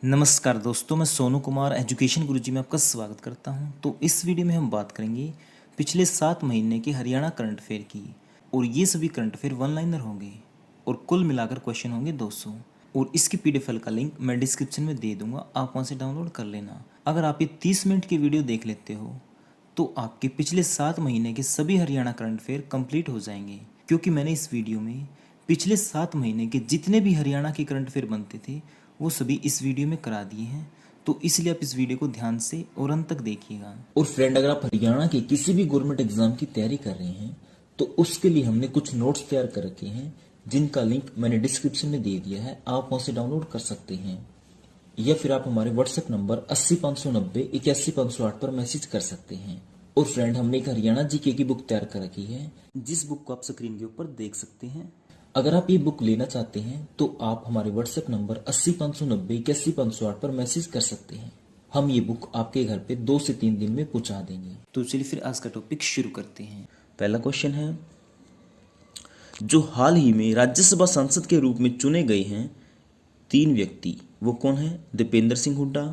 नमस्कार दोस्तों, मैं सोनू कुमार एजुकेशन गुरुजी में आपका स्वागत करता हूं। तो इस वीडियो में हम बात करेंगे पिछले 7 महीने के हरियाणा करंट अफेयर की। और ये सभी करंट अफेयर वन लाइनर होंगे और कुल मिलाकर क्वेश्चन होंगे 200। और इसकी पीडीएफ फाइल का लिंक मैं डिस्क्रिप्शन में दे दूंगा, आप वहाँ से डाउनलोड कर लेना। अगर आप ये 30 मिनट की वीडियो देख लेते हो तो आपके पिछले 7 महीने के सभी हरियाणा करंट अफेयर कंप्लीट हो जाएंगे, क्योंकि मैंने इस वीडियो में पिछले 7 महीने के जितने भी हरियाणा के करंट अफेयर बनते थे वो सभी इस वीडियो में करा दिए हैं। तो इसलिए आप इस वीडियो को ध्यान से और अंत तक देखिएगा। और फ्रेंड, अगर आप हरियाणा के किसी भी गवर्नमेंट एग्जाम की तैयारी कर रहे हैं तो उसके लिए हमने कुछ नोट्स तैयार कर रखे हैं, जिनका लिंक मैंने डिस्क्रिप्शन में दे दिया है। आप वहां से डाउनलोड कर सकते हैं या फिर आप हमारे व्हाट्सएप नंबर 80 590 81 508 पर मैसेज कर सकते हैं। और फ्रेंड, हमने एक हरियाणा जीके की बुक तैयार कर रखी है, जिस बुक को आप स्क्रीन के ऊपर देख सकते हैं। अगर आप ये बुक लेना चाहते हैं तो आप हमारे व्हाट्सएप नंबर 80 590 81 508 पर मैसेज कर सकते हैं। हम ये बुक आपके घर पे 2 से 3 दिन में पहुंचा देंगे। तो चलिए फिर आज का टॉपिक शुरू करते हैं। पहला क्वेश्चन है, जो हाल ही में राज्यसभा सांसद के रूप में चुने गए हैं 3 व्यक्ति, वो कौन है? दीपेंद्र सिंह हुड्डा,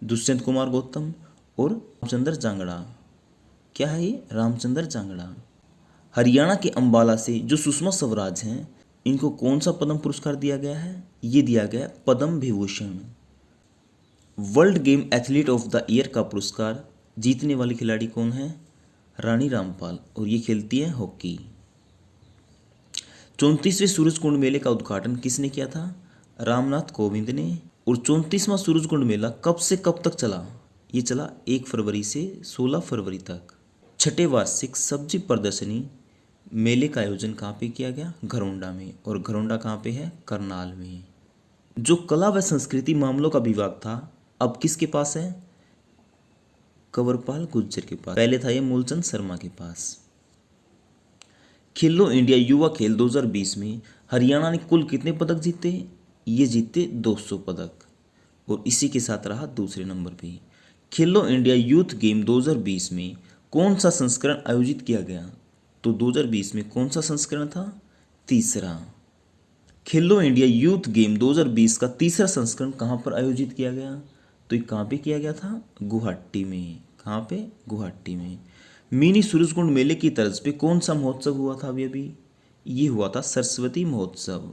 दुष्यंत कुमार गौतम और रामचंद्र जांगड़ा। क्या है ये? रामचंद्र जांगड़ा। हरियाणा के अंबाला से जो सुषमा स्वराज हैं, इनको कौन सा पद्म पुरस्कार दिया गया है? ये दिया गया Padma Vibhushan. World Game Athlete of the Year का पुरस्कार जीतने वाली खिलाड़ी कौन है? रानी रामपाल, और ये खेलती है हॉकी। 34वें सूरजकुंड मेले का उद्घाटन किसने किया था? रामनाथ कोविंद ने। और 34वां सूरजकुंड मेला कब से कब तक चला? ये चला 1 फरवरी से 16 फरवरी तक। छठे वार्षिक सब्जी प्रदर्शनी मेले का आयोजन कहाँ पे किया गया? घरौंडा में। और घरौंडा कहाँ पे है? करनाल में। जो कला व संस्कृति मामलों का विभाग था, अब किसके पास है? कंवरपाल गुर्जर के पास। पहले था ये मूलचंद शर्मा के पास। खेलो इंडिया युवा खेल 2020 में हरियाणा ने कुल कितने पदक जीते? ये जीते 200 पदक, और इसी के साथ रहा दूसरे नंबर पे। खेलो इंडिया यूथ गेम 2020 में कौन सा संस्करण आयोजित किया गया? तो 2020 में कौन सा संस्करण था? तीसरा। खेलो इंडिया यूथ गेम 2020 का तीसरा संस्करण कहाँ पर आयोजित किया गया? तो ये कहाँ पे किया गया था? गुवाहाटी में। कहाँ पे? गुवाहाटी में। मिनी सूरजकुंड मेले की तर्ज पे कौन सा महोत्सव हुआ था अभी? ये हुआ था सरस्वती महोत्सव।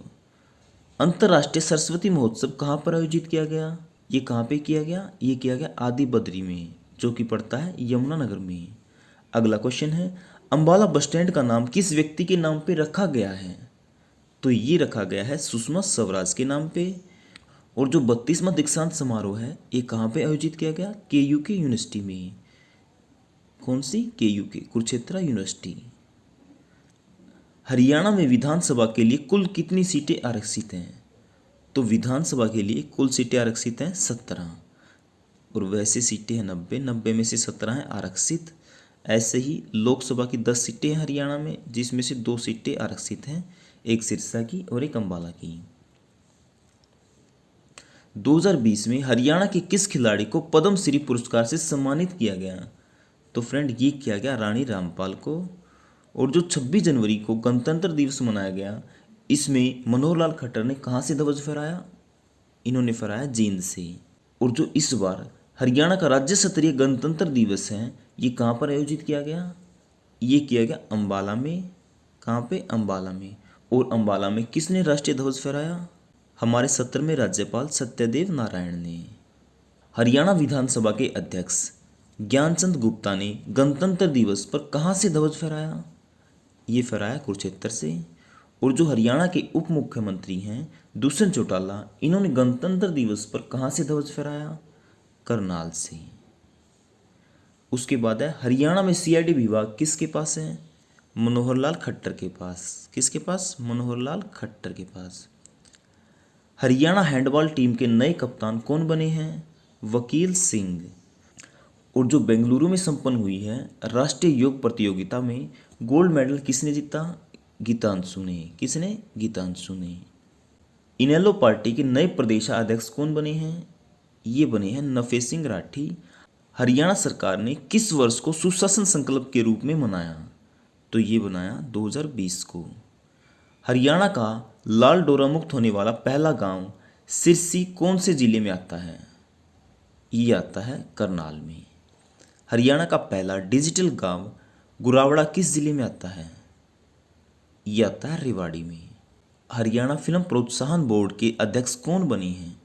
अंतर्राष्ट्रीय सरस्वती महोत्सव कहाँ पर आयोजित किया गया? ये कहाँ पे किया गया? ये किया गया आदि बद्री में, जो कि पड़ता है यमुनानगर में। अगला क्वेश्चन है, अंबाला बस स्टैंड का नाम किस व्यक्ति के नाम पे रखा गया है? तो ये रखा गया है सुषमा स्वराज के नाम पे। और जो 32वां दीक्षांत समारोह है, ये कहाँ पे आयोजित किया गया? KUK यूनिवर्सिटी में। कौन सी? KUK, Kurukshetra University. हरियाणा में विधानसभा के लिए कुल कितनी सीटें आरक्षित हैं? तो विधानसभा के लिए कुल सीटें आरक्षित हैं 17, और वैसे सीटें हैं 90, 90 में से 17 हैं आरक्षित। ऐसे ही लोकसभा की 10 सीटें हैं हरियाणा में, जिसमें से 2 सीटें आरक्षित हैं, एक सिरसा की और एक अंबाला की। 2020 में हरियाणा के किस खिलाड़ी को पद्म श्री पुरस्कार से सम्मानित किया गया? तो फ्रेंड, ये किया गया रानी रामपाल को। और जो 26 जनवरी को गणतंत्र दिवस मनाया गया, इसमें मनोहर लाल खट्टर ने कहाँ से ध्वज फहराया? इन्होंने फहराया जींद से। और जो इस बार हरियाणा का राज्य स्तरीय गणतंत्र दिवस है, ये कहाँ पर आयोजित किया गया? ये किया गया अंबाला में। कहाँ पे? अंबाला में। और अंबाला में किसने राष्ट्रीय ध्वज फहराया? हमारे 17वें राज्यपाल सत्यदेव नारायण ने। हरियाणा विधानसभा के अध्यक्ष ज्ञानचंद गुप्ता ने गणतंत्र दिवस पर कहाँ से ध्वज फहराया? ये फहराया कुरुक्षेत्र से। और जो हरियाणा के उप मुख्यमंत्री हैं दुष्यंत चौटाला, इन्होंने गणतंत्र दिवस पर कहाँ से ध्वज फहराया? करनाल से। उसके बाद है, हरियाणा में CID विभाग किसके पास है? मनोहर लाल खट्टर के पास। किसके पास? मनोहर लाल खट्टर के पास। हरियाणा हैंडबॉल टीम के नए कप्तान कौन बने हैं? वकील सिंह। और जो बेंगलुरु में संपन्न हुई है राष्ट्रीय योग प्रतियोगिता में गोल्ड मेडल किसने जीता? गीतांशु ने। किसने? गीतांशु ने। इनेलो पार्टी के नए प्रदेशाध्यक्ष कौन बने हैं? ये बने हैं नफे सिंह राठी। हरियाणा सरकार ने किस वर्ष को सुशासन संकल्प के रूप में मनाया? तो ये बनाया 2020 को। हरियाणा का लाल डोरा मुक्त होने वाला पहला गांव सिरसी कौन से जिले में आता है? ये आता है करनाल में। हरियाणा का पहला डिजिटल गांव गुरावड़ा किस जिले में आता है? ये आता है रेवाड़ी में। हरियाणा फिल्म प्रोत्साहन बोर्ड के अध्यक्ष कौन बने हैं?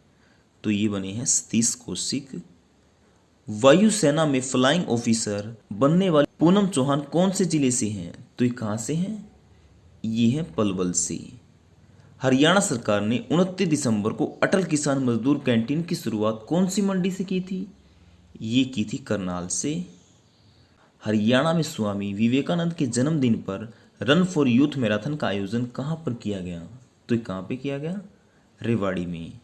तो ये बने हैं सतीश कौशिक। वायुसेना में फ्लाइंग ऑफिसर बनने वाली पूनम चौहान कौन से जिले से हैं? तो ये कहाँ से हैं? ये हैं पलवल से। हरियाणा सरकार ने 29 दिसंबर को अटल किसान मजदूर कैंटीन की शुरुआत कौन सी मंडी से की थी? ये की थी करनाल से। हरियाणा में स्वामी विवेकानंद के जन्मदिन पर रन फॉर यूथ मैराथन का आयोजन कहाँ पर किया गया? तो ये कहाँ पे किया गया? रेवाड़ी में।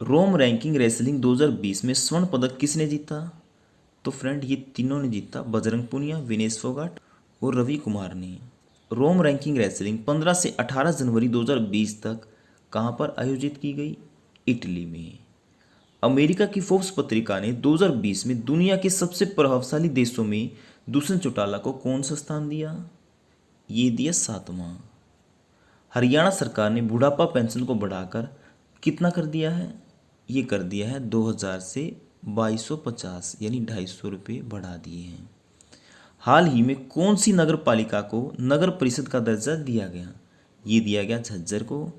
रोम रैंकिंग रेसलिंग 2020 में स्वर्ण पदक किसने जीता? तो फ्रेंड ये तीनों ने जीता, बजरंग पुनिया, विनेश फोगाट और रवि कुमार ने। रोम रैंकिंग रेसलिंग 15 से 18 जनवरी 2020 तक कहाँ पर आयोजित की गई? इटली में। अमेरिका की फोर्ब्स पत्रिका ने 2020 में दुनिया के सबसे प्रभावशाली देशों में दुष्यंत चौटाला को कौन सा स्थान दिया? ये दिया 7वां। हरियाणा सरकार ने बुढ़ापा पेंशन को बढ़ाकर कितना कर दिया है? ये कर दिया है 2000 से 2250 यानी 250 रुपये बढ़ा दिए हैं। हाल ही में कौन सी नगर पालिका को नगर परिषद का दर्जा दिया गया? ये दिया गया झज्जर को।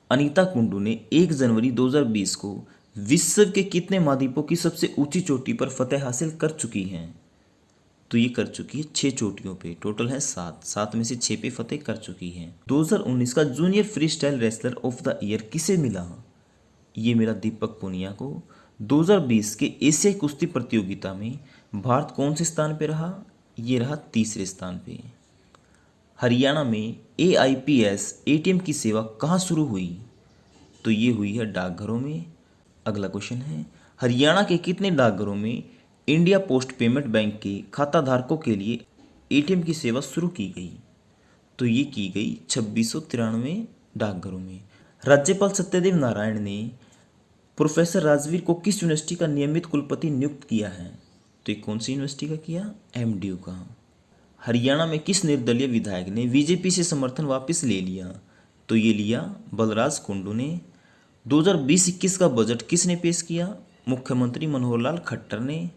अनीता कुंडू ने 1 जनवरी 2020 को विश्व के कितने महाद्वीपों की सबसे ऊंची चोटी पर फतह हासिल कर चुकी हैं? तो ये कर चुकी है 6 चोटियों पे, टोटल है 7 में से 6 पे फतेह कर चुकी है। 2019 का junior free style wrestler of the year किसे मिला? ये मिला दीपक पुनिया को। 2020 के एशियाई कुश्ती प्रतियोगिता में भारत कौन से स्थान पे रहा? ये रहा 3रे स्थान पे। हरियाणा में AIPS ATM की सेवा कहाँ शुरू हुई? तो ये हुई है डाकघरों में। अगला क्वेश्चन है, हरियाणा के कितने डाकघरों में इंडिया पोस्ट पेमेंट बैंक के खाता धारकों के लिए ATM की सेवा शुरू की गई? तो ये की गई 2693 डाकघरों में। राज्यपाल सत्यदेव नारायण ने प्रोफेसर राजवीर को किस यूनिवर्सिटी का नियमित कुलपति नियुक्त किया है? तो ये कौन सी यूनिवर्सिटी का किया? MDU का। हरियाणा में किस निर्दलीय विधायक ने बीजेपी से समर्थन वापस ले लिया? तो ये लिया बलराज कुंडू ने। 2020-21 का बजट किसने पेश किया? मुख्यमंत्री मनोहर लाल खट्टर ने।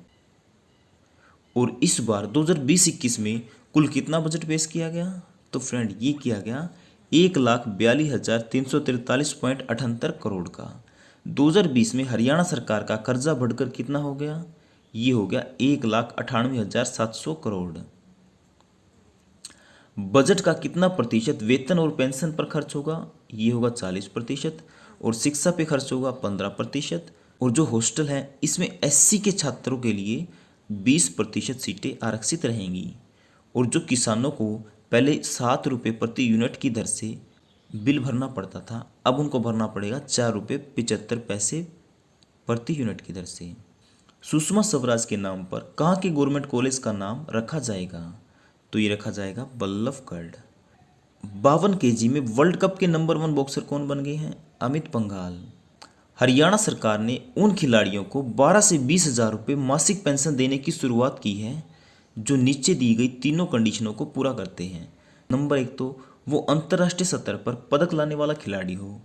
और इस बार 2020-21 में कुल कितना बजट पेश किया गया? तो फ्रेंड ये किया गया 1,42,343.78 करोड़ का। 2020 में हरियाणा सरकार का कर्जा बढ़कर कितना हो गया? ये हो गया 1,98,700 करोड़। बजट का कितना प्रतिशत वेतन और पेंशन पर खर्च होगा? ये होगा 40%। और शिक्षा पे खर्च होगा 15%। और जो हॉस्टल है इसमें SC के छात्रों के लिए 20% सीटें आरक्षित रहेंगी। और जो किसानों को पहले 7 रुपये प्रति यूनिट की दर से बिल भरना पड़ता था, अब उनको भरना पड़ेगा 4 रुपये 75 पैसे प्रति यूनिट की दर से। सुषमा स्वराज के नाम पर कहाँ के गवर्नमेंट कॉलेज का नाम रखा जाएगा? तो ये रखा जाएगा बल्लभगढ़। 52 kg में वर्ल्ड कप के नंबर 1 बॉक्सर कौन बन गए हैं? अमित पंघाल। हरियाणा सरकार ने उन खिलाड़ियों को 12 से 20 हज़ार रुपये मासिक पेंशन देने की शुरुआत की है जो नीचे दी गई तीनों कंडीशनों को पूरा करते हैं। नंबर 1 तो वो अंतर्राष्ट्रीय स्तर पर पदक लाने वाला खिलाड़ी हो।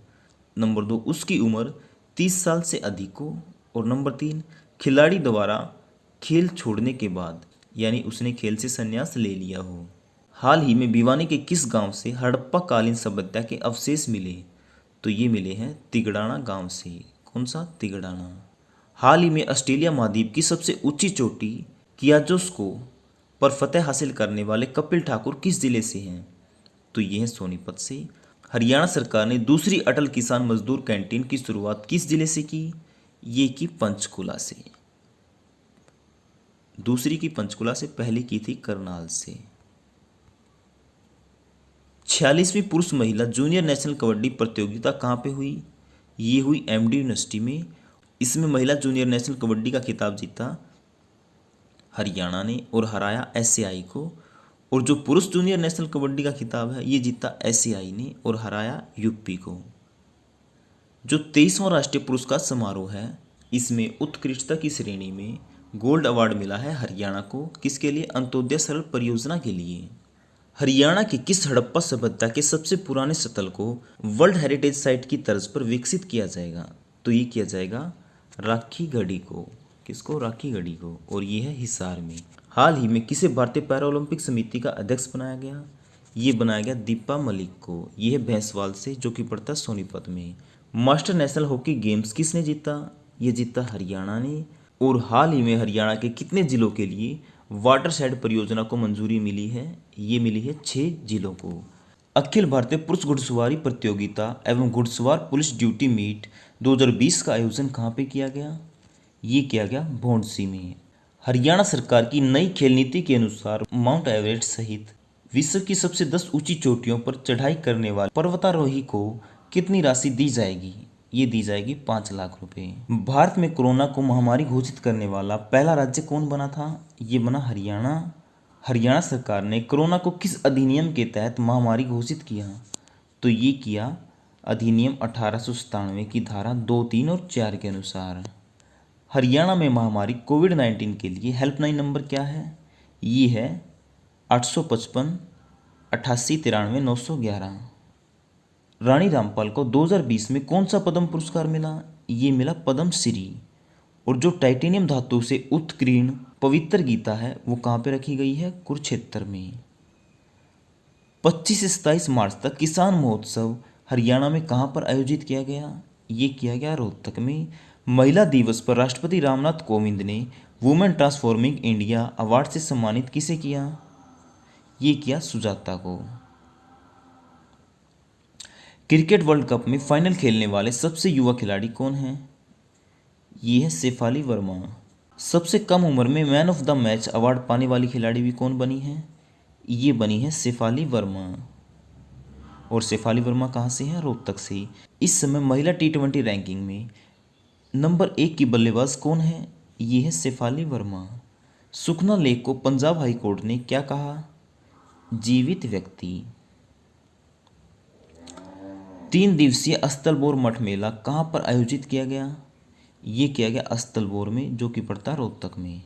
नंबर 2 उसकी उम्र 30 साल से अधिक हो। और नंबर 3 खिलाड़ी द्वारा खेल छोड़ने के बाद यानी उसने खेल से संन्यास ले लिया हो। हाल ही में भिवानी के किस गांव से हड़प्पा कालीन सभ्यता के अवशेष मिले? तो ये मिले हैं तिगड़ाना गांव से। कौन सा? तिगड़ाना। हाल ही में ऑस्ट्रेलिया महाद्वीप की सबसे ऊंची चोटी कियाजोस्को पर फतेह हासिल करने वाले कपिल ठाकुर किस जिले से हैं? तो ये है सोनीपत से। हरियाणा सरकार ने दूसरी अटल किसान मजदूर कैंटीन की शुरुआत किस जिले से की? ये की पंचकुला से। दूसरी की पंचकुला से, पहली की थी करनाल से। 46वीं पुरुष महिला जूनियर नेशनल कबड्डी प्रतियोगिता कहाँ पे हुई? ये हुई MD यूनिवर्सिटी में। इसमें महिला जूनियर नेशनल कबड्डी का खिताब जीता हरियाणा ने और हराया SAI को। और जो पुरुष जूनियर नेशनल कबड्डी का खिताब है ये जीता SAI ने और हराया UP को। जो 23वां राष्ट्रीय पुरस्कार समारोह है इसमें उत्कृष्टता की श्रेणी में गोल्ड अवार्ड मिला है हरियाणा को। किसके लिए? अंत्योदय सरल परियोजना के लिए। हरियाणा के किस हड़प्पा सभ्यता के सबसे पुराने स्थल को वर्ल्ड हेरिटेज साइट की तर्ज पर विकसित किया जाएगा? तो ये किया जाएगा राखी गढ़ी को। किसको? राखी गढ़ी को। और ये है हिसार में। हाल ही में किसे भारतीय पैरा ओलंपिक समिति का अध्यक्ष बनाया गया? ये बनाया गया दीपा मलिक को। ये है भैंसवाल से, जो कि पड़ता है सोनीपत में। मास्टर नेशनल हॉकी गेम्स किसने जीता? ये जीता हरियाणा ने। और हाल ही में हरियाणा के कितने जिलों के लिए वाटरशेड परियोजना को मंजूरी मिली है? ये मिली है 6 जिलों को। अखिल भारतीय पुरुष घुड़सवारी प्रतियोगिता एवं घुड़सवार पुलिस ड्यूटी मीट 2020 का आयोजन कहाँ पे किया गया? ये किया गया भौंडसी में। हरियाणा सरकार की नई खेल नीति के अनुसार माउंट एवरेस्ट सहित विश्व की सबसे 10 ऊंची चोटियों पर चढ़ाई करने वाले पर्वतारोही को कितनी राशि दी जाएगी? ये दी जाएगी 5 लाख रुपए। भारत में कोरोना को महामारी घोषित करने वाला पहला राज्य कौन बना था? ये बना हरियाणा। हरियाणा सरकार ने कोरोना को किस अधिनियम के तहत महामारी घोषित किया? तो ये किया अधिनियम 1897 की धारा 2, 3 और 4 के अनुसार। हरियाणा में महामारी कोविड-19 के लिए हेल्पलाइन नंबर क्या है? ये है 855 88 93 911। रानी रामपाल को 2020 में कौन सा पद्म पुरस्कार मिला? ये मिला पद्म श्री। और जो टाइटेनियम धातु से उत्कीर्ण पवित्र गीता है वो कहाँ पे रखी गई है? कुरुक्षेत्र में। 25 से 27 मार्च तक किसान महोत्सव हरियाणा में कहाँ पर आयोजित किया गया? ये किया गया रोहतक में। महिला दिवस पर राष्ट्रपति रामनाथ कोविंद ने वुमेन ट्रांसफॉर्मिंग इंडिया अवार्ड से सम्मानित किसे किया? ये किया सुजाता को। क्रिकेट वर्ल्ड कप में फाइनल खेलने वाले सबसे युवा खिलाड़ी कौन हैं? ये है शेफाली वर्मा। सबसे कम उम्र में man of the match award पाने वाली खिलाड़ी भी कौन बनी है? ये बनी है शेफाली वर्मा। और शेफाली वर्मा कहाँ से है? रोहतक से। इस समय महिला T20 रैंकिंग में नंबर 1 की बल्लेबाज कौन है? ये है शेफाली वर्मा। सुखना लेक को पंजाब हाई कोर्ट ने क्या कहा? जीवित व्यक्ति। 3 दिवसीय अस्तलबोर मठ मेला कहाँ पर आयोजित किया गया? ये किया गया अस्तलबोर में, जो कि पड़ता है रोहतक में।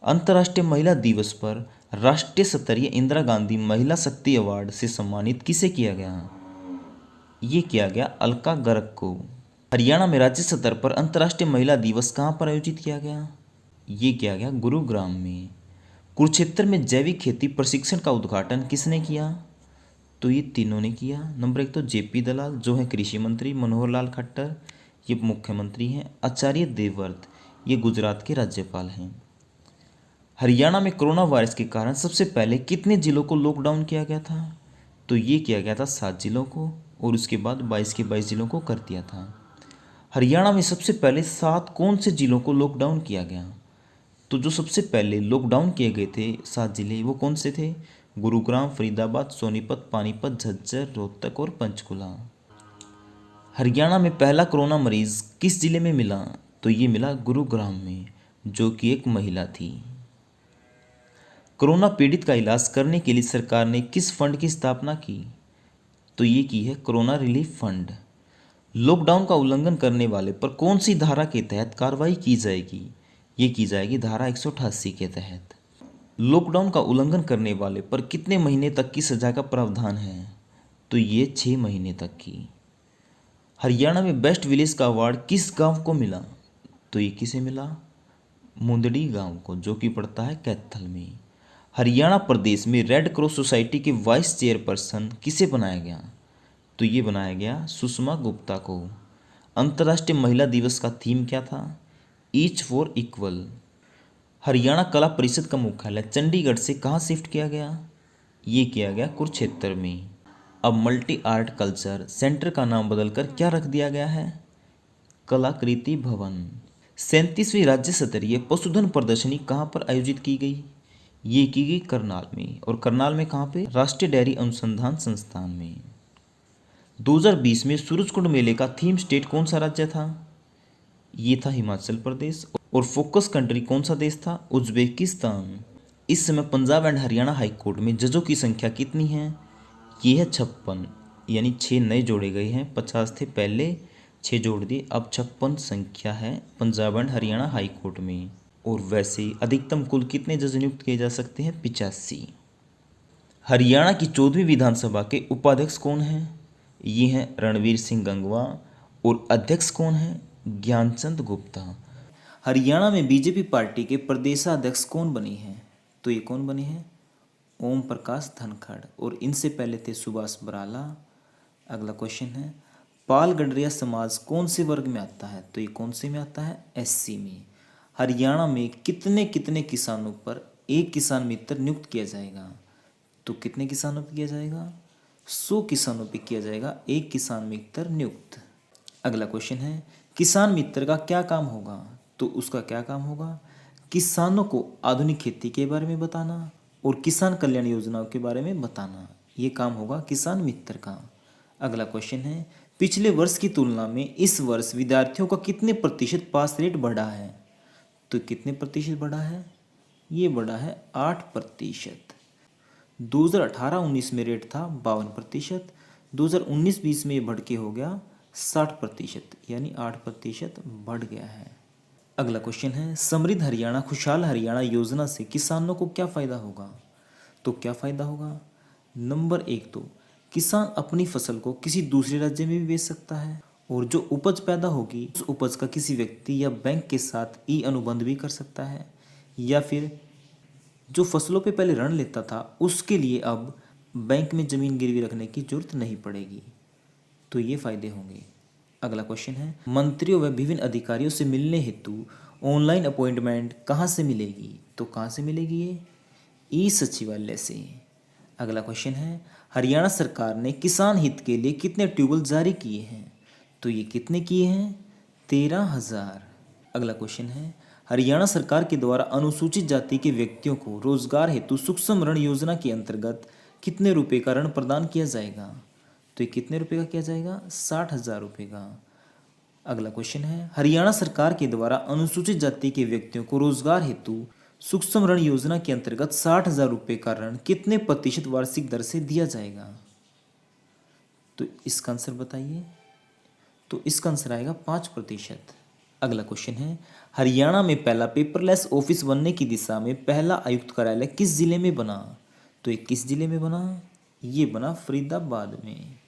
अंतर्राष्ट्रीय महिला दिवस पर राष्ट्रीय स्तरीय इंदिरा गांधी महिला शक्ति अवार्ड से सम्मानित किसे किया गया? ये किया गया अलका गर्ग को। हरियाणा में राज्य स्तर पर अंतर्राष्ट्रीय महिला दिवस कहाँ पर आयोजित किया गया? ये किया गया गुरुग्राम में। कुरुक्षेत्र में जैविक खेती प्रशिक्षण का उद्घाटन किसने किया? तो ये तीनों ने किया। नंबर 1 तो JP दलाल, जो है कृषि मंत्री। मनोहर लाल खट्टर, ये मुख्यमंत्री हैं। आचार्य देवव्रत, ये गुजरात के राज्यपाल हैं। हरियाणा में कोरोना वायरस के कारण सबसे पहले कितने जिलों को लॉकडाउन किया गया था? तो ये किया गया था 7 जिलों को, और उसके बाद 22 के 22 जिलों को कर दिया था। हरियाणा में सबसे पहले 7 कौन से जिलों को लॉकडाउन किया गया? तो जो सबसे पहले लॉकडाउन किए गए थे 7 जिले, वो कौन से थे? गुरुग्राम, फरीदाबाद, सोनीपत, पानीपत, झज्जर, रोहतक और पंचकुला। हरियाणा में पहला कोरोना मरीज किस जिले में मिला? तो ये मिला गुरुग्राम में, जो कि एक महिला थी। कोरोना पीड़ित का इलाज करने के लिए सरकार ने किस फंड की स्थापना की? तो ये की है कोरोना रिलीफ फंड। लॉकडाउन का उल्लंघन करने वाले पर कौन सी धारा के तहत कार्रवाई की जाएगी? ये की जाएगी धारा 188 के तहत। लॉकडाउन का उल्लंघन करने वाले पर कितने महीने तक की सजा का प्रावधान है? तो ये 6 महीने तक की। हरियाणा में बेस्ट विलेज का अवार्ड किस गांव को मिला? तो ये किसे मिला? मुंदड़ी गांव को, जो कि पड़ता है कैथल में। हरियाणा प्रदेश में रेड क्रॉस सोसाइटी के वाइस चेयरपर्सन किसे बनाया गया? तो ये बनाया गया सुषमा गुप्ता को। अंतर्राष्ट्रीय महिला दिवस का थीम क्या था? Each for equal. हरियाणा कला परिषद का मुख्यालय चंडीगढ़ से कहाँ शिफ्ट किया गया? ये किया गया कुरुक्षेत्र में। अब मल्टी आर्ट कल्चर सेंटर का नाम बदलकर क्या रख दिया गया है? कलाकृति भवन। 37वीं राज्य स्तरीय पशुधन प्रदर्शनी कहाँ पर आयोजित की गई? ये की गई करनाल में। और करनाल में कहाँ पे? राष्ट्रीय डेयरी अनुसंधान संस्थान में। 2020 में सूरजकुंड मेले का थीम स्टेट कौन सा राज्य था? ये था हिमाचल प्रदेश। और फोकस कंट्री कौन सा देश था? उज्बेकिस्तान। इस समय Punjab and Haryana high court में जजों की संख्या कितनी है? ये है 56, यानी 6 नए जोड़े गए हैं। 50 थे पहले, 6 जोड़ दिए, अब 56 संख्या है Punjab and Haryana high court में। और वैसे अधिकतम कुल कितने जज नियुक्त किए जा सकते हैं? 85। हरियाणा की 14वीं विधानसभा के उपाध्यक्ष कौन हैं? ये हैं रणवीर सिंह गंगवा। और अध्यक्ष कौन हैं? ज्ञानचंद गुप्ता। हरियाणा में बीजेपी पार्टी के प्रदेशाध्यक्ष कौन बने हैं? तो ये कौन बने हैं? ओम प्रकाश धनखड़। और इनसे पहले थे सुभाष बराला। अगला क्वेश्चन है, पाल गडरिया समाज कौन से वर्ग में आता है? तो ये कौन से में आता है? एससी में। हरियाणा में कितने कितने किसानों पर एक किसान मित्र नियुक्त किया जाएगा? तो कितने किसानों पर किया जाएगा? 100 किसानों पर किया जाएगा एक किसान मित्र नियुक्त। अगला क्वेश्चन है, किसान मित्र का क्या काम होगा? तो उसका क्या काम होगा? किसानों को आधुनिक खेती के बारे में बताना और किसान कल्याण योजनाओं के बारे में बताना, ये काम होगा किसान मित्र का। अगला क्वेश्चन है, पिछले वर्ष की तुलना में इस वर्ष विद्यार्थियों का कितने प्रतिशत पास रेट बढ़ा है? तो कितने प्रतिशत बढ़ा है? ये बढ़ा है 8%। 2018-19 में रेट था 52%, 2019-20 में ये बढ़ के हो गया 60%, यानी 8% बढ़ गया है। अगला क्वेश्चन है, समृद्ध हरियाणा खुशहाल हरियाणा योजना से किसानों को क्या फ़ायदा होगा? तो क्या फ़ायदा होगा? नंबर 1 तो किसान अपनी फसल को किसी दूसरे राज्य में भी बेच सकता है और जो उपज पैदा होगी उस उपज का किसी व्यक्ति या बैंक के साथ ई अनुबंध भी कर सकता है, या फिर जो फसलों पे पहले ऋण लेता था उसके लिए अब बैंक में ज़मीन गिरवी रखने की जरूरत नहीं पड़ेगी। तो ये फायदे होंगे। अगला क्वेश्चन है, मंत्रियों व विभिन्न अधिकारियों से मिलने हेतु ऑनलाइन अपॉइंटमेंट कहाँ से मिलेगी? तो कहाँ से मिलेगी ये? ई सचिवालय से। अगला क्वेश्चन है, हरियाणा सरकार ने किसान हित के लिए कितने ट्यूबवेल जारी किए हैं? तो ये कितने किए हैं? 13,000। अगला क्वेश्चन है, हरियाणा सरकार के द्वारा अनुसूचित जाति के व्यक्तियों को रोजगार हेतु सूक्ष्म ऋण योजना के अंतर्गत कितने रुपए का ऋण प्रदान किया जाएगा? तो ये कितने रुपए का किया जाएगा? 60,000 रुपये का। अगला क्वेश्चन है, हरियाणा सरकार के द्वारा अनुसूचित जाति के व्यक्तियों को रोजगार हेतु सूक्ष्म ऋण योजना के अंतर्गत 60,000 रुपये का ऋण कितने प्रतिशत वार्षिक दर से दिया जाएगा? तो इसका आंसर बताइए। तो इसका आंसर आएगा 5%। अगला क्वेश्चन है, हरियाणा में पहला पेपरलेस ऑफिस बनने की दिशा में पहला आयुक्त कार्यालय किस जिले में बना? तो ये किस जिले में बना? ये बना फरीदाबाद में।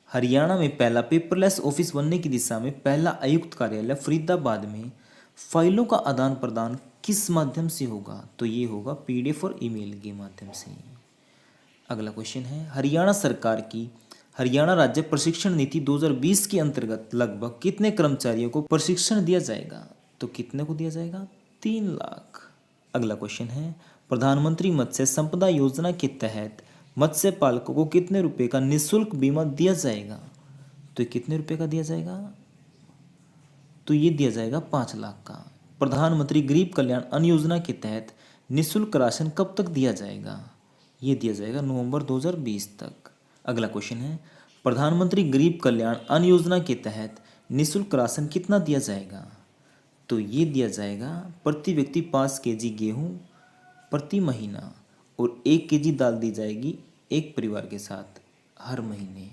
हरियाणा में पहला पेपरलेस ऑफिस बनने की दिशा में पहला आयुक्त कार्यालय फरीदाबाद में। फाइलों का आदान प्रदान किस माध्यम से होगा? तो ये होगा PDF और ईमेल के माध्यम से। अगला क्वेश्चन है, हरियाणा सरकार की हरियाणा राज्य प्रशिक्षण नीति 2020 के अंतर्गत लगभग कितने कर्मचारियों को प्रशिक्षण दिया जाएगा? तो कितने को दिया जाएगा? 3 लाख। अगला क्वेश्चन है, प्रधानमंत्री मत्स्य संपदा योजना के तहत मत्स्य पालकों को कितने रुपए का निःशुल्क बीमा दिया जाएगा? तो कितने रुपए का दिया जाएगा? तो ये दिया जाएगा 5 लाख का। प्रधानमंत्री गरीब कल्याण अन्न योजना के तहत निःशुल्क राशन कब तक दिया जाएगा? ये दिया जाएगा नवंबर 2020 तक। अगला क्वेश्चन है, प्रधानमंत्री गरीब कल्याण अन्न योजना के तहत निःशुल्क राशन कितना दिया जाएगा? तो ये दिया जाएगा प्रति व्यक्ति 5 केजी गेहूँ प्रति महीना और 1 केजी दाल दी जाएगी एक परिवार के साथ हर महीने।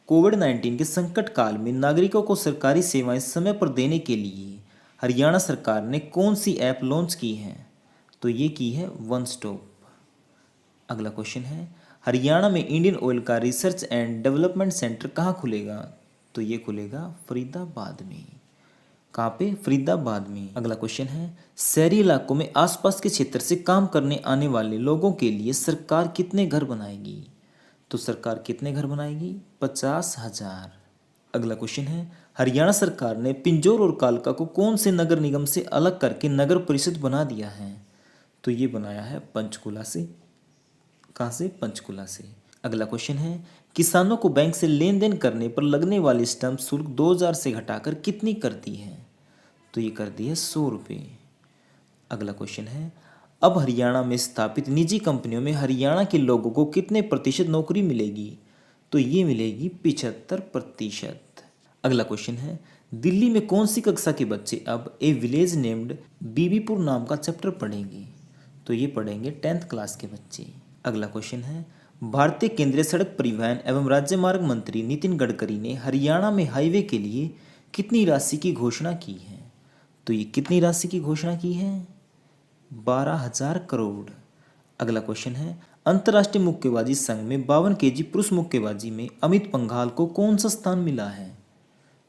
कोविड-19 के संकट काल में नागरिकों को सरकारी सेवाएं समय पर देने के लिए हरियाणा सरकार ने कौन सी ऐप लॉन्च की है? तो ये की है वन स्टॉप। अगला क्वेश्चन है, हरियाणा में इंडियन ऑयल का रिसर्च एंड डेवलपमेंट सेंटर कहाँ खुलेगा? तो ये खुलेगा फरीदाबाद में। कहाँ पे? फरीदाबाद में। अगला क्वेश्चन है, शहरी इलाकों में आसपास के क्षेत्र से काम करने आने वाले लोगों के लिए सरकार कितने घर बनाएगी? तो सरकार कितने घर बनाएगी? 50,000। अगला क्वेश्चन है, हरियाणा सरकार ने पिंजौर और कालका को कौन से नगर निगम से अलग करके नगर परिषद बना दिया है? तो ये बनाया है पंचकुला से। कहाँ से? पंचकुला से। अगला क्वेश्चन है, किसानों को बैंक से लेन देन करने पर लगने वाली स्टैंप शुल्क 2000 से घटाकर कितनी कर दी है? तो ये कर दी है 100 रुपये। अगला क्वेश्चन है, अब हरियाणा में स्थापित निजी कंपनियों में हरियाणा के लोगों को कितने प्रतिशत नौकरी मिलेगी? तो ये मिलेगी 75%। अगला क्वेश्चन है, दिल्ली में कौन सी कक्षा के बच्चे अब ए विलेज नेम्ड बीबीपुर नाम का चैप्टर पढ़ेंगे? तो ये पढ़ेंगे 10th क्लास के बच्चे। अगला क्वेश्चन है, भारतीय केंद्रीय सड़क परिवहन एवं राज्य मार्ग मंत्री नितिन गडकरी ने हरियाणा में हाईवे के लिए कितनी राशि की घोषणा की है? तो ये कितनी राशि की घोषणा की है? 12,000 करोड़। अगला क्वेश्चन है, अंतर्राष्ट्रीय मुक्केबाजी संघ में 52 केजी पुरुष मुक्केबाजी में अमित पंघाल को कौन सा स्थान मिला है?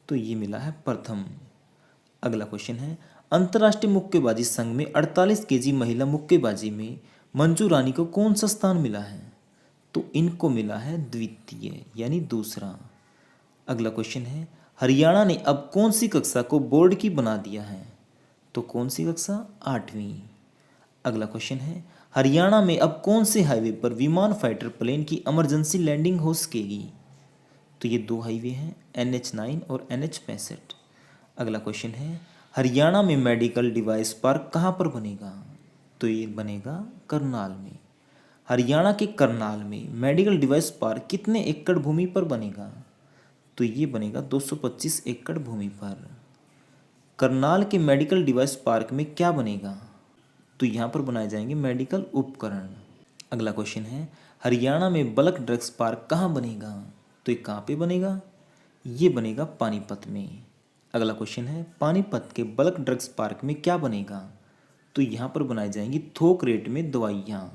तो ये मिला है प्रथम। अगला क्वेश्चन है, अंतर्राष्ट्रीय मुक्केबाजी संघ में 48 केजी महिला मुक्केबाजी में मंजू रानी को कौन सा स्थान मिला है? तो इनको मिला है द्वितीय यानी दूसरा। अगला क्वेश्चन है, हरियाणा ने अब कौन सी कक्षा को बोर्ड की बना दिया है? तो कौन सी कक्षा? 8वीं। अगला क्वेश्चन है, हरियाणा में अब कौन से हाईवे पर विमान फाइटर प्लेन की इमरजेंसी लैंडिंग हो सकेगी? तो ये दो हाईवे हैं, NH9 और NH65। अगला क्वेश्चन है, हरियाणा में मेडिकल डिवाइस पार्क कहाँ पर बनेगा? तो ये बनेगा करनाल में। हरियाणा के करनाल में मेडिकल डिवाइस पार्क कितने एकड़ भूमि पर बनेगा? तो ये बनेगा 225 एकड़ भूमि पर। करनाल के मेडिकल डिवाइस पार्क में क्या बनेगा? तो यहाँ पर बनाए जाएंगे मेडिकल उपकरण। अगला क्वेश्चन है, हरियाणा में बल्क ड्रग्स पार्क कहाँ बनेगा? तो ये कहाँ पे बनेगा? ये बनेगा पानीपत में। अगला क्वेश्चन है, पानीपत के बल्क ड्रग्स पार्क में क्या बनेगा? तो यहाँ पर बनाई जाएंगी थोक रेट में दवाइयाँ।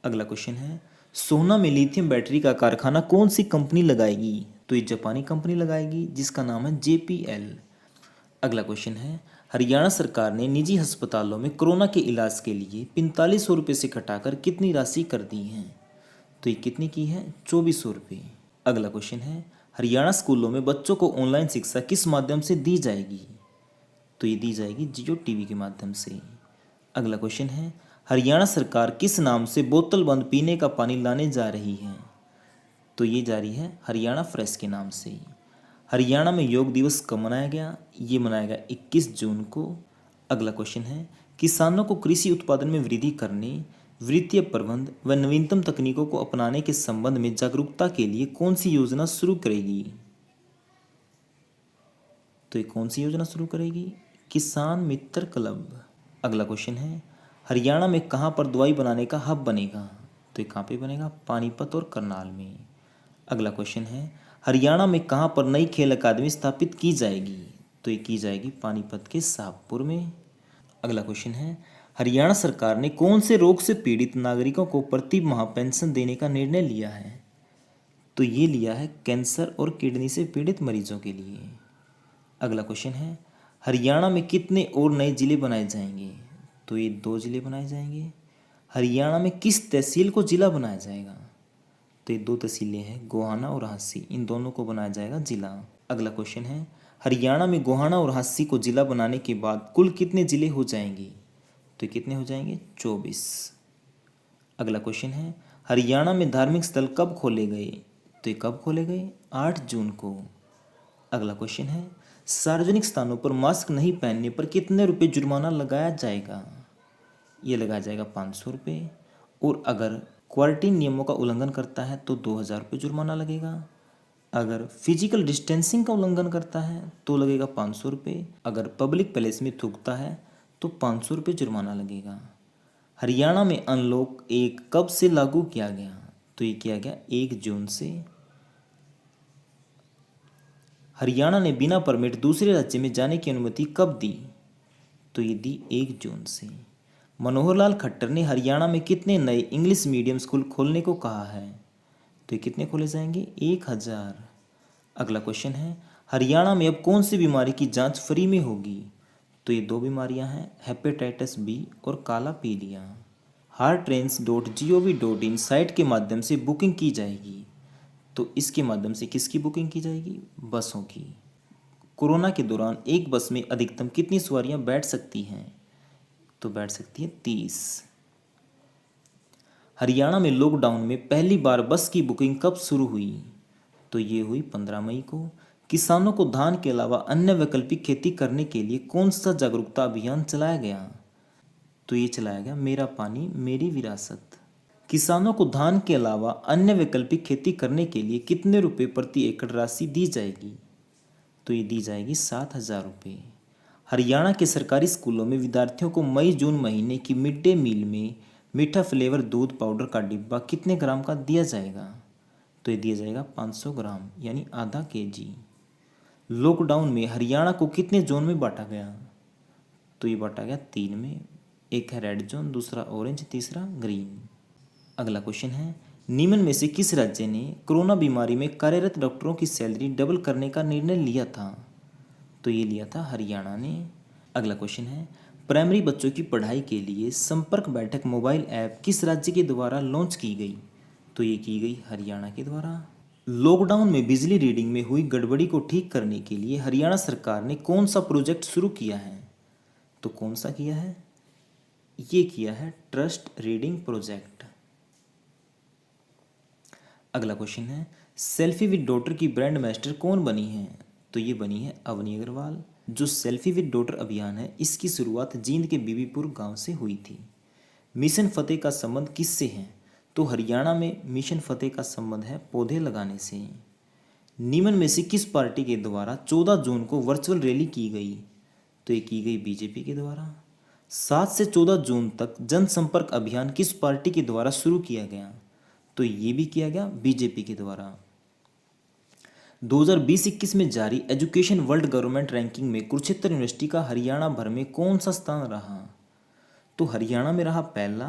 अगला क्वेश्चन है, सोहना में लिथियम बैटरी का कारखाना कौन सी कंपनी लगाएगी? तो ये जापानी कंपनी लगाएगी जिसका नाम है JPL। अगला क्वेश्चन है, हरियाणा सरकार ने निजी अस्पतालों में कोरोना के इलाज के लिए 4500 रुपये से घटाकर कितनी राशि कर दी है? तो ये कितनी की है? 2400 रुपये। अगला क्वेश्चन है, हरियाणा स्कूलों में बच्चों को ऑनलाइन शिक्षा किस माध्यम से दी जाएगी? तो ये दी जाएगी जियो टीवी के माध्यम से। अगला क्वेश्चन है, हरियाणा सरकार किस नाम से बोतल बंद पीने का पानी लाने जा रही है? तो ये जा रही है हरियाणा फ्रेश के नाम से। हरियाणा में योग दिवस कब मनाया गया? ये मनाया गया 21 जून को। अगला क्वेश्चन है, किसानों को कृषि उत्पादन में वृद्धि करने, वित्तीय प्रबंध व नवीनतम तकनीकों को अपनाने के संबंध में जागरूकता के लिए कौन सी योजना शुरू करेगी? तो ये कौन सी योजना शुरू करेगी? किसान मित्र क्लब। अगला क्वेश्चन है, हरियाणा में कहाँ पर दवाई बनाने का हब बनेगा? तो ये कहाँ पे बनेगा? पानीपत और करनाल में। अगला क्वेश्चन है, हरियाणा में कहाँ पर नई खेल अकादमी स्थापित की जाएगी? तो ये की जाएगी पानीपत के शाहपुर में। अगला क्वेश्चन है, हरियाणा सरकार ने कौन से रोग से पीड़ित नागरिकों को प्रति माह पेंशन देने का निर्णय लिया है? तो ये लिया है कैंसर और किडनी से पीड़ित मरीजों के लिए। अगला क्वेश्चन है, हरियाणा में कितने और नए जिले बनाए जाएंगे? तो ये 2 जिले बनाए जाएंगे। हरियाणा में किस तहसील को जिला बनाया जाएगा? तो ये 2 तहसीलें हैं, गोहाना और हांसी, इन दोनों को बनाया जाएगा जिला। अगला क्वेश्चन है, हरियाणा में गोहाना और हांसी को जिला बनाने के बाद कुल कितने जिले हो जाएंगे? तो ये कितने हो जाएंगे? 24। अगला क्वेश्चन है, हरियाणा में धार्मिक स्थल कब खोले गए? तो ये कब खोले गए? 8 जून को। अगला क्वेश्चन है, सार्वजनिक स्थानों पर मास्क नहीं पहनने पर कितने रुपये जुर्माना लगाया जाएगा? ये लगाया जाएगा 500 रुपये। और अगर क्वारंटीन नियमों का उल्लंघन करता है तो 2000 रुपये जुर्माना लगेगा। अगर फिजिकल डिस्टेंसिंग का उल्लंघन करता है तो लगेगा 500 रुपये। अगर पब्लिक प्लेस में थूकता है तो 500 रुपये जुर्माना लगेगा। हरियाणा में अनलॉक 1 कब से लागू किया गया? तो ये किया गया 1 जून से। हरियाणा ने बिना परमिट दूसरे राज्य में जाने की अनुमति कब दी? तो ये दी 1 जून से। मनोहर लाल खट्टर ने हरियाणा में कितने नए इंग्लिश मीडियम स्कूल खोलने को कहा है? तो ये कितने खोले जाएंगे? 1000। अगला क्वेश्चन है, हरियाणा में अब कौन सी बीमारी की जांच फ्री में होगी? तो ये 2 बीमारियां हैं, हेपेटाइटिस B और काला पीलिया। hearttrains.gov.in साइट के माध्यम से बुकिंग की जाएगी। तो इसके माध्यम से किसकी बुकिंग की जाएगी? बसों की। कोरोना के दौरान एक बस में अधिकतम कितनी सवारियां बैठ सकती हैं? तो बैठ सकती है 30। हरियाणा में लॉकडाउन में पहली बार बस की बुकिंग कब शुरू हुई? तो ये हुई 15 मई को। किसानों को धान के अलावा अन्य वैकल्पिक खेती करने के लिए कौन सा जागरूकता अभियान चलाया गया? तो ये चलाया गया मेरा पानी मेरी विरासत। किसानों को धान के अलावा अन्य वैकल्पिक खेती करने के लिए कितने रुपए प्रति एकड़ राशि दी जाएगी? तो ये दी जाएगी 7000 रुपये। हरियाणा के सरकारी स्कूलों में विद्यार्थियों को मई जून महीने की मिड डे मील में मीठा फ्लेवर दूध पाउडर का डिब्बा कितने ग्राम का दिया जाएगा? तो ये दिया जाएगा 500 ग्राम यानी आधा kg। लॉकडाउन में हरियाणा को कितने जोन में बांटा गया? तो ये बांटा गया 3 में। एक है रेड जोन, दूसरा ऑरेंज, तीसरा ग्रीन। अगला क्वेश्चन है, निम्न में से किस राज्य ने कोरोना बीमारी में कार्यरत डॉक्टरों की सैलरी डबल करने का निर्णय लिया था? तो ये लिया था हरियाणा ने। अगला क्वेश्चन है, प्राइमरी बच्चों की पढ़ाई के लिए संपर्क बैठक मोबाइल ऐप किस राज्य के द्वारा लॉन्च की गई? तो ये की गई हरियाणा के द्वारा। लॉकडाउन में बिजली रीडिंग में हुई गड़बड़ी को ठीक करने के लिए हरियाणा सरकार ने कौन सा प्रोजेक्ट शुरू किया है? तो कौन सा किया है? ये किया है ट्रस्ट रीडिंग प्रोजेक्ट। अगला क्वेश्चन है, सेल्फी विद डॉटर की ब्रांड एम्बेसडर कौन बनी है? तो ये बनी है अवनी अग्रवाल। जो सेल्फी विद डॉटर अभियान है, इसकी शुरुआत जींद के बीबीपुर गांव से हुई थी। मिशन फतेह का संबंध किससे है? तो हरियाणा में मिशन फतेह का संबंध है पौधे लगाने से। निम्न में से किस पार्टी के द्वारा 14 जून को वर्चुअल रैली की गई? तो ये की गई बीजेपी के द्वारा। 7 से 14 जून तक जनसंपर्क अभियान किस पार्टी के द्वारा शुरू किया गया? तो ये भी किया गया बीजेपी के द्वारा। 2020-21 में जारी एजुकेशन वर्ल्ड गवर्नमेंट रैंकिंग में कुरुक्षेत्र यूनिवर्सिटी का हरियाणा भर में कौन सा स्थान रहा? तो हरियाणा में रहा पहला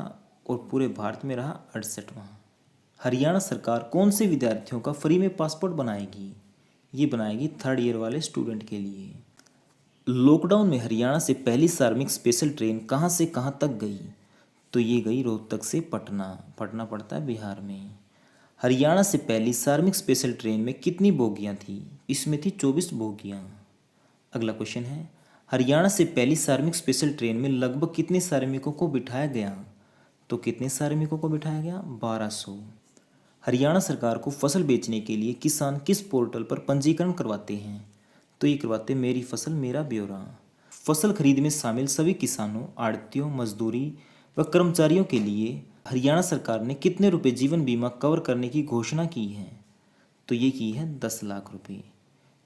और पूरे भारत में रहा 68वां। हरियाणा सरकार कौन से विद्यार्थियों का फ्री में पासपोर्ट बनाएगी? ये बनाएगी 3rd ईयर वाले स्टूडेंट के लिए। लॉकडाउन में हरियाणा से पहली श्रमिक स्पेशल ट्रेन कहाँ से कहाँ तक गई? तो ये गई रोहतक से पटना। पटना पड़ता है बिहार में। हरियाणा से पहली श्रमिक स्पेशल ट्रेन में कितनी बोगियां थी? इसमें थी 24 बोगियां। अगला क्वेश्चन है, हरियाणा से पहली श्रमिक स्पेशल ट्रेन में लगभग कितने श्रमिकों को बिठाया गया? तो कितने श्रमिकों को बिठाया गया? 1200। हरियाणा सरकार को फसल बेचने के लिए किसान किस पोर्टल पर पंजीकरण करवाते हैं? तो ये करवाते मेरी फसल मेरा ब्यौरा। फसल खरीद में शामिल सभी किसानों, आड़तियों, मजदूरी व कर्मचारियों के लिए हरियाणा सरकार ने कितने रुपए जीवन बीमा कवर करने की घोषणा की है? तो ये की है 10 लाख रुपए।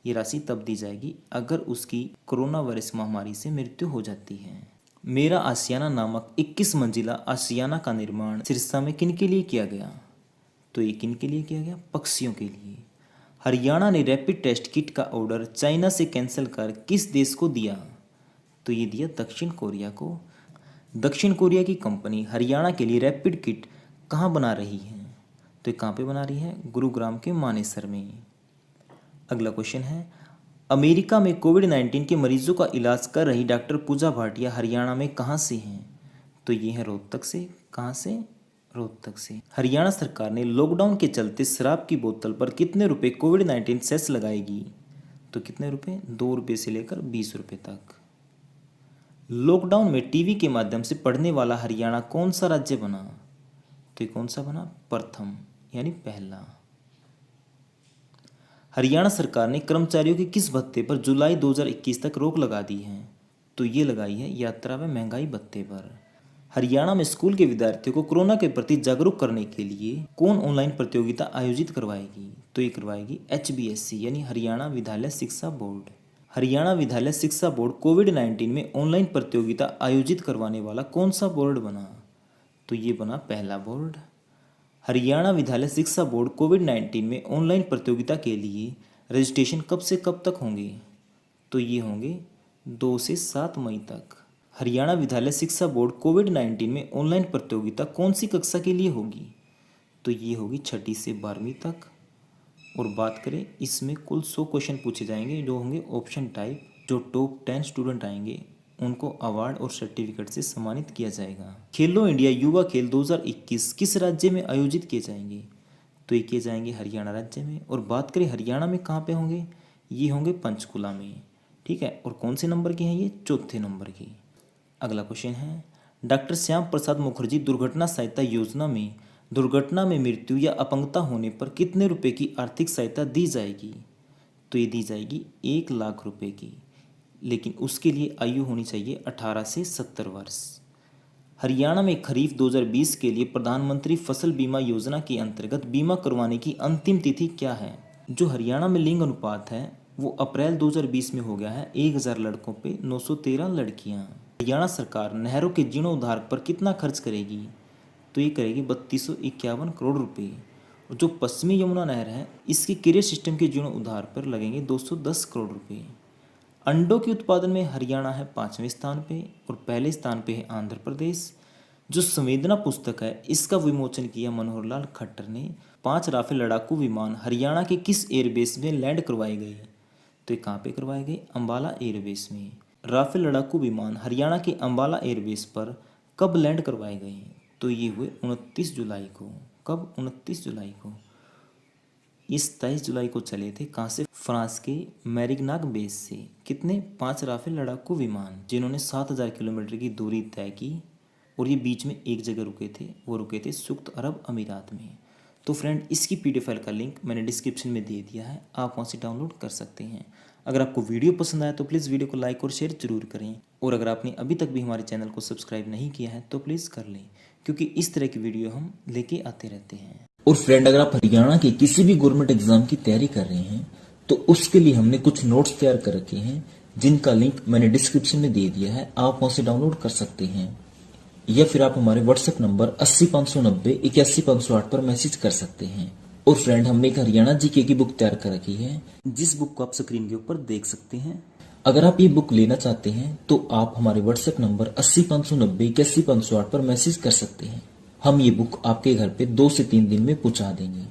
ये राशि तब दी जाएगी अगर उसकी कोरोना वायरस महामारी से मृत्यु हो जाती है। मेरा आशियाना नामक 21 मंजिला आशियाना का निर्माण सिरसा में किन के लिए किया गया? तो ये किन के लिए किया गया? पक्षियों के लिए। हरियाणा ने रैपिड टेस्ट किट का ऑर्डर चाइना से कैंसिल कर किस देश को दिया? तो ये दिया दक्षिण कोरिया को। दक्षिण कोरिया की कंपनी हरियाणा के लिए रैपिड किट कहाँ बना रही है? तो ये कहाँ पे बना रही है? गुरुग्राम के मानेसर में। अगला क्वेश्चन है, अमेरिका में कोविड-19 के मरीजों का इलाज कर रही डॉक्टर पूजा भाटिया हरियाणा में कहाँ से हैं? तो ये है रोहतक से। कहाँ से? रोहतक से। हरियाणा सरकार ने लॉकडाउन के चलते शराब की बोतल पर कितने रुपए कोविड-19 सेस लगाएगी? तो कितने रुपए? 2 रुपये से लेकर 20 रुपये तक। लॉकडाउन में टीवी के माध्यम से पढ़ने वाला हरियाणा कौन सा राज्य बना? तो ये कौन सा बना? प्रथम यानी पहला। हरियाणा सरकार ने कर्मचारियों के किस भत्ते पर जुलाई 2021 तक रोक लगा दी है? तो ये लगाई है यात्रा व महंगाई भत्ते पर। हरियाणा में स्कूल के विद्यार्थियों को कोरोना के प्रति जागरूक करने के लिए कौन ऑनलाइन प्रतियोगिता आयोजित करवाएगी? तो ये करवाएगी HBSC यानी हरियाणा विद्यालय शिक्षा बोर्ड। हरियाणा विद्यालय शिक्षा बोर्ड कोविड-19 में ऑनलाइन प्रतियोगिता आयोजित करवाने वाला कौन सा बोर्ड बना? तो ये बना पहला बोर्ड। हरियाणा विद्यालय शिक्षा बोर्ड कोविड-19 में ऑनलाइन प्रतियोगिता के लिए रजिस्ट्रेशन कब से कब तक होंगे? तो ये होंगे 2 से 7 मई तक। हरियाणा विद्यालय शिक्षा बोर्ड कोविड-19 में ऑनलाइन प्रतियोगिता कौन सी कक्षा के लिए होगी? तो ये होगी 6ठी से 12वीं तक। और बात करें, इसमें कुल 100 क्वेश्चन पूछे जाएंगे जो होंगे ऑप्शन टाइप। जो टॉप 10 स्टूडेंट आएंगे उनको अवार्ड और सर्टिफिकेट से सम्मानित किया जाएगा। खेलो इंडिया युवा खेल 2021 किस राज्य में आयोजित किए जाएंगे? तो ये किए जाएंगे हरियाणा राज्य में। और बात करें हरियाणा में कहाँ पे होंगे? ये होंगे पंचकुला में। ठीक है। और कौन से नंबर के हैं ये? 4थे नंबर के। अगला क्वेश्चन है, डॉक्टर श्याम प्रसाद मुखर्जी दुर्घटना सहायता योजना में दुर्घटना में मृत्यु या अपंगता होने पर कितने रुपए की आर्थिक सहायता दी जाएगी? तो ये दी जाएगी 1 लाख रुपए की, लेकिन उसके लिए आयु होनी चाहिए 18 से 70 वर्ष। हरियाणा में खरीफ 2020 के लिए प्रधानमंत्री फसल बीमा योजना के अंतर्गत बीमा करवाने की अंतिम तिथि क्या है? जो हरियाणा में लिंग अनुपात है वो अप्रैल 2020 में हो गया है 1000 लड़कों पे 913 लड़कियां। हरियाणा सरकार नहरों के जीर्णोद्धार पर कितना खर्च करेगी? तो ये करेगी 3251 करोड़ रुपए। और जो पश्चिमी यमुना नहर है इसके किरे सिस्टम के जीर्णोद्धार पर लगेंगे 210 करोड़ रुपए। अंडों के उत्पादन में हरियाणा है 5वें स्थान पे और पहले स्थान पे है आंध्र प्रदेश। जो संवेदना पुस्तक है इसका विमोचन किया मनोहर लाल खट्टर ने। 5 राफेल लड़ाकू विमान हरियाणा के किस एयरबेस में लैंड करवाए गए? तो ये कहाँ पे करवाए गए? अंबाला एयरबेस में। राफेल लड़ाकू विमान हरियाणा के अंबाला एयरबेस पर कब लैंड करवाए गए? तो ये हुए 29 जुलाई को। कब? 29 जुलाई को। इस 23 जुलाई को चले थे। कहाँ से? फ्रांस के मैरिग्नाक बेस से। कितने? 5 राफेल लड़ाकू विमान जिन्होंने 7000 किलोमीटर की दूरी तय की और ये बीच में एक जगह रुके थे, वो रुके थे संयुक्त अरब अमीरात में। तो फ्रेंड इसकी पीडीएफ फाइल का लिंक मैंने डिस्क्रिप्शन में दे दिया है, आप वहाँ से डाउनलोड कर सकते हैं। अगर आपको वीडियो पसंद आया तो प्लीज़ वीडियो को लाइक और शेयर जरूर करें और अगर आपने अभी तक भी हमारे चैनल को सब्सक्राइब नहीं किया है तो प्लीज़ कर लें, क्योंकि इस तरह की वीडियो हम लेके आते रहते हैं। और फ्रेंड अगर आप हरियाणा के किसी भी गवर्नमेंट एग्जाम की तैयारी कर रहे हैं तो उसके लिए हमने कुछ नोट्स तैयार कर रखे हैं जिनका लिंक मैंने डिस्क्रिप्शन में दे दिया है, आप वहां से डाउनलोड कर सकते हैं या फिर आप हमारे व्हाट्सएप नंबर 80 590 81 508 पर मैसेज कर सकते हैं। और फ्रेंड हमने एक हरियाणा जीके की बुक तैयार कर रखी है जिस बुक को आप स्क्रीन के ऊपर देख सकते हैं। अगर आप ये बुक लेना चाहते हैं तो आप हमारे व्हाट्सएप नंबर 80 590 81 508 पर मैसेज कर सकते हैं। हम ये बुक आपके घर पे 2 से 3 दिन में पहुंचा देंगे।